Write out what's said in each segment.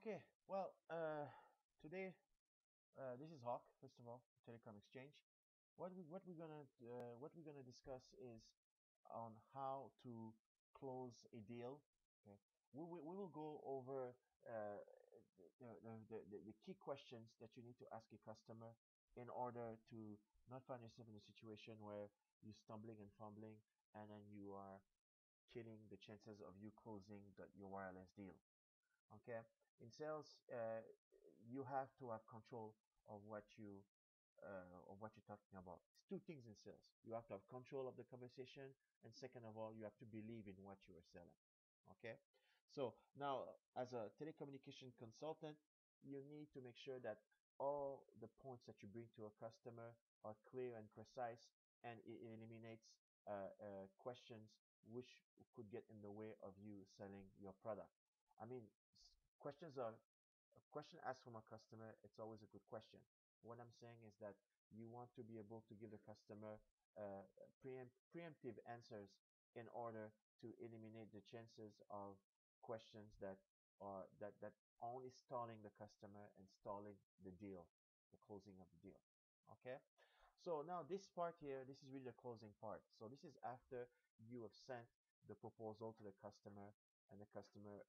Okay, well, today this is Hawk. First of all, Telecom Exchange. What we're gonna discuss is on how to close a deal. Okay, we will go over the key questions that you need to ask a customer in order to not find yourself in a situation where you're stumbling and fumbling, and then you are killing the chances of you closing your wireless deal. Okay, in sales, you have to have control of what you're talking about. It's two things in sales. You have to have control of the conversation, and second of all, you have to believe in what you are selling. Okay, so now as a telecommunication consultant, you need to make sure that all the points that you bring to a customer are clear and precise, and it eliminates questions which could get in the way of you selling your product. I mean, questions are a question asked from a customer, it's always a good question. What I'm saying is that you want to be able to give the customer uh, preemptive answers in order to eliminate the chances of questions that only stalling the customer and stalling the deal, the closing of the deal. Okay, so now this part here, this is really the closing part. So this is after you have sent the proposal to the customer, and the customer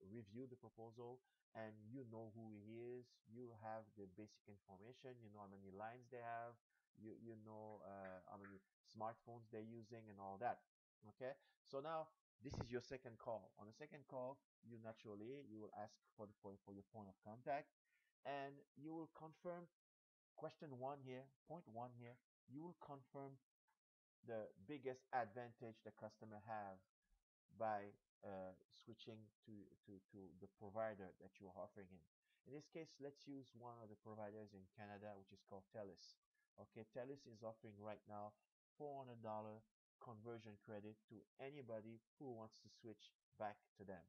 reviewed the proposal, and you know who he is. You have the basic information. You know how many lines they have. You know how many smartphones they're using and all that. Okay. So now this is your second call. On the second call, you will ask for your point of contact, and you will confirm question one here, point one here. You will confirm the biggest advantage the customer have by switching to the provider that you're offering him. In this case, let's use one of the providers in Canada, which is called Telus. Okay, Telus is offering right now $400 conversion credit to anybody who wants to switch back to them.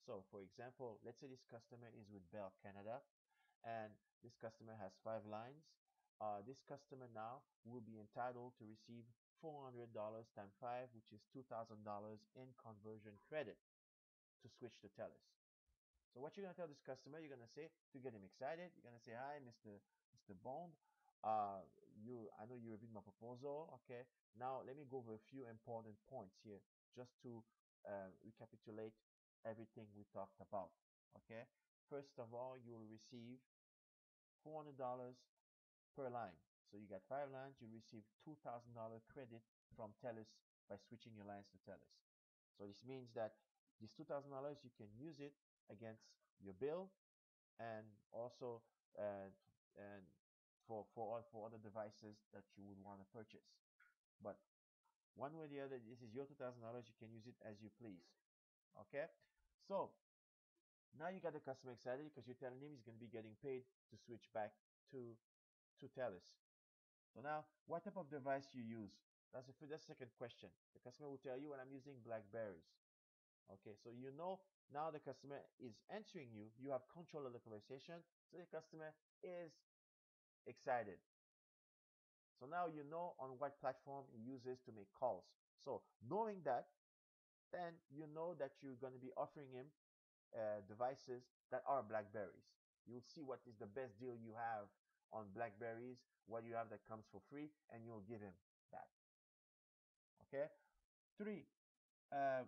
So, for example, let's say this customer is with Bell Canada, and this customer has 5 lines. This customer now will be entitled to receive $400 times 5, which is $2,000 in conversion credit to switch to Telus. So what you're going to tell this customer, you're going to say, to get him excited, you're going to say, hi, Mr. Bond. I know you reviewed my proposal. Okay. Now let me go over a few important points here just to recapitulate everything we talked about. Okay. First of all, you will receive $400 per line. So you got 5 lines, you receive $2,000 credit from Telus by switching your lines to Telus. So this means that this $2,000 you can use it against your bill, and also and for other devices that you would want to purchase. But one way or the other, this is your $2,000. You can use it as you please. Okay. So now you got the customer excited because you're telling him he's going to be getting paid to switch back to to Telus. So now, what type of device you use? That's the second question. The customer will tell you, when I'm using Blackberries. Okay, so you know now the customer is answering you. You have control of the conversation. So the customer is excited. So now you know on what platform he uses to make calls. So knowing that, then you know that you're going to be offering him devices that are Blackberries. You'll see what is the best deal you have on Blackberries, what you have that comes for free, and you'll give him that. Okay. Three, uh,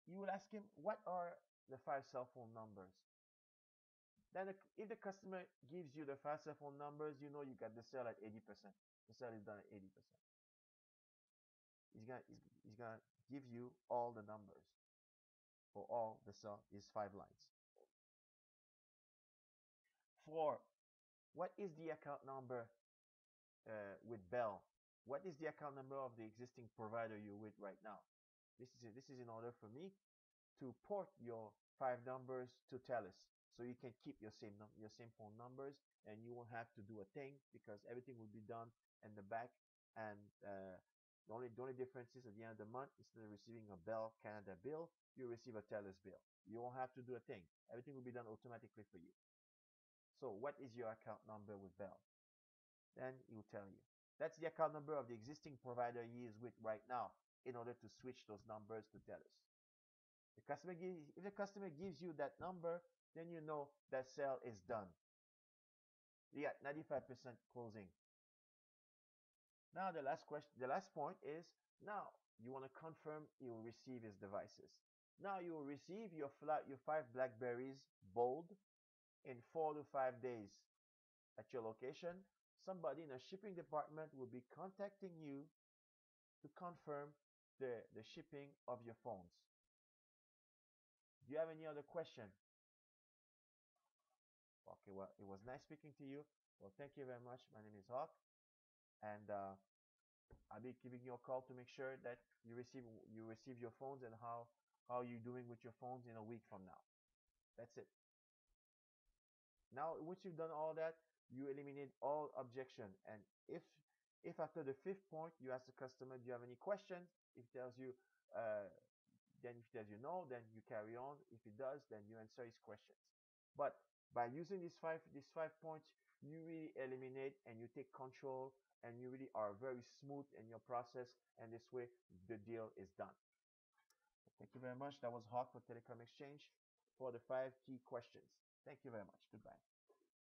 you will ask him, what are the 5 cell phone numbers? Then if the customer gives you the 5 cell phone numbers, you know you got the sale at 80%. The sale is done at 80%. He's gonna give you all the numbers for all the cell is 5 lines. Four, what is the account number with Bell? What is the account number of the existing provider you're with right now? This is in order for me to port your 5 numbers to Telus, so you can keep your same phone numbers, and you won't have to do a thing because everything will be done in the back. And the only difference is at the end of the month, instead of receiving a Bell Canada bill, you receive a Telus bill. You won't have to do a thing. Everything will be done automatically for you. So what is your account number with Bell? Then he will tell you. That's the account number of the existing provider he is with right now in order to switch those numbers to Telus. If the customer gives you that number, then you know that sale is done. You got 95% closing. Now the last point is now you want to confirm you will receive his devices. Now you will receive your 5 Blackberries bold in 4 to 5 days at your location. Somebody in a shipping department will be contacting you to confirm the shipping of your phones. Do you have any other question? Okay, well, it was nice speaking to you. Well, thank you very much. My name is Hawk, and I'll be giving you a call to make sure that you receive your phones and how you doing with your phones in a week from now. That's it. Now, once you've done all that, you eliminate all objection. And if after the fifth point you ask the customer, do you have any questions? If it tells you, uh, then if it tells you no, then you carry on. If it does, then you answer his questions. But by using these five points, you really eliminate and you take control and you really are very smooth in your process. And this way, the deal is done. Thank you very much. That was Hawk for Telecom Exchange for the 5 key questions. Thank you very much. Goodbye.